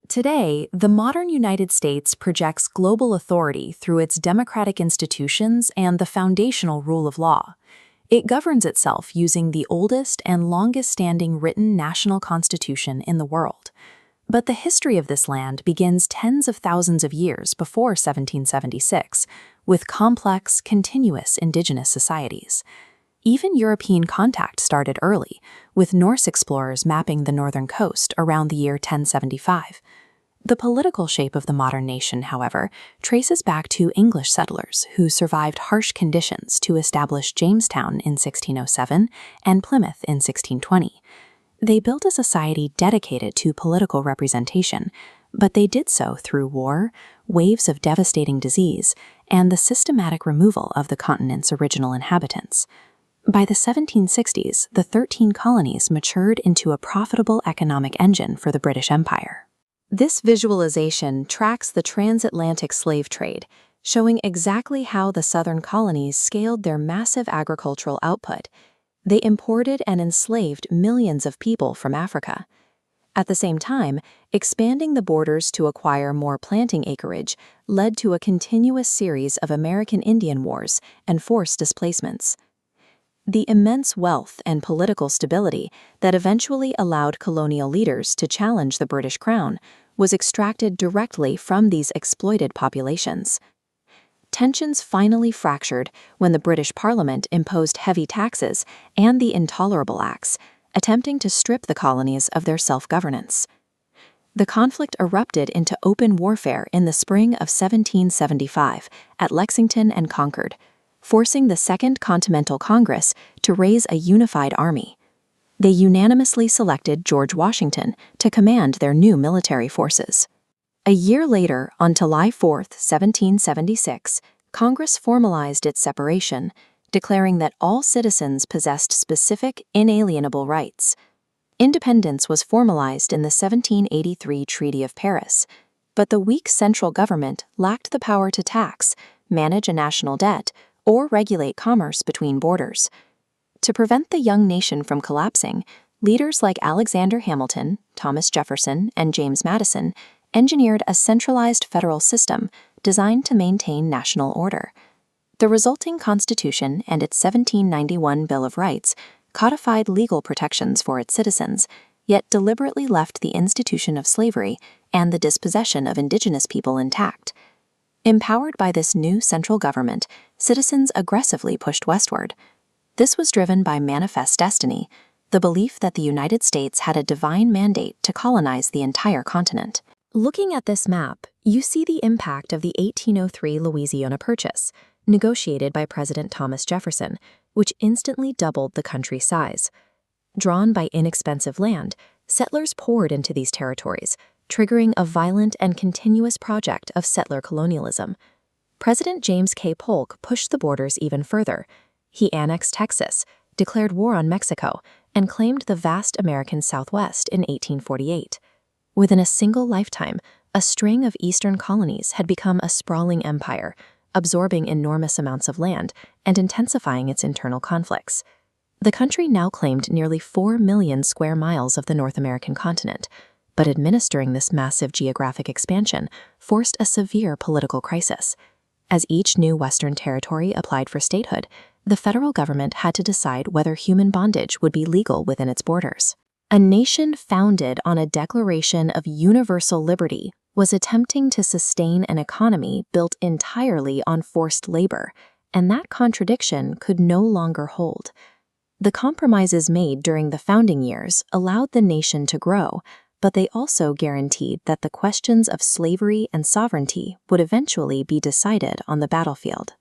Today, the modern United States projects global authority through its democratic institutions and the foundational rule of law. It governs itself using the oldest and longest-standing written national constitution in the world. But the history of this land begins tens of thousands of years before 1776, with complex, continuous indigenous societies. Even European contact started early, with Norse explorers mapping the northern coast around the year 1075. The political shape of the modern nation, however, traces back to English settlers who survived harsh conditions to establish Jamestown in 1607 and Plymouth in 1620. They built a society dedicated to political representation, but they did so through war, waves of devastating disease, and the systematic removal of the continent's original inhabitants. By the 1760s, the 13 colonies matured into a profitable economic engine for the British Empire. This visualization tracks the transatlantic slave trade, showing exactly how the southern colonies scaled their massive agricultural output. They imported and enslaved millions of people from Africa. At the same time, expanding the borders to acquire more planting acreage led to a continuous series of American Indian wars and forced displacements. The immense wealth and political stability that eventually allowed colonial leaders to challenge the British Crown was extracted directly from these exploited populations. Tensions finally fractured when the British Parliament imposed heavy taxes and the Intolerable Acts, attempting to strip the colonies of their self-governance. The conflict erupted into open warfare in the spring of 1775 at Lexington and Concord, forcing the Second Continental Congress to raise a unified army. They unanimously selected George Washington to command their new military forces. A year later, on July 4, 1776, Congress formalized its separation, declaring that all citizens possessed specific, inalienable rights. Independence was formalized in the 1783 Treaty of Paris, but the weak central government lacked the power to tax, manage a national debt, or regulate commerce between borders. To prevent the young nation from collapsing, leaders like Alexander Hamilton, Thomas Jefferson, and James Madison engineered a centralized federal system designed to maintain national order. The resulting Constitution and its 1791 Bill of Rights codified legal protections for its citizens, yet deliberately left the institution of slavery and the dispossession of indigenous people intact. Empowered by this new central government, citizens aggressively pushed westward. This was driven by manifest destiny, the belief that the United States had a divine mandate to colonize the entire continent. Looking at this map, you see the impact of the 1803 Louisiana Purchase, negotiated by President Thomas Jefferson, which instantly doubled the country's size. Drawn by inexpensive land, settlers poured into these territories, triggering a violent and continuous project of settler colonialism. President James K. Polk pushed the borders even further. He annexed Texas, declared war on Mexico, and claimed the vast American Southwest in 1848. Within a single lifetime, a string of eastern colonies had become a sprawling empire, absorbing enormous amounts of land and intensifying its internal conflicts. The country now claimed nearly 4 million square miles of the North American continent, but administering this massive geographic expansion forced a severe political crisis. As each new Western territory applied for statehood, the federal government had to decide whether human bondage would be legal within its borders. A nation founded on a declaration of universal liberty was attempting to sustain an economy built entirely on forced labor, and that contradiction could no longer hold. The compromises made during the founding years allowed the nation to grow, but they also guaranteed that the questions of slavery and sovereignty would eventually be decided on the battlefield.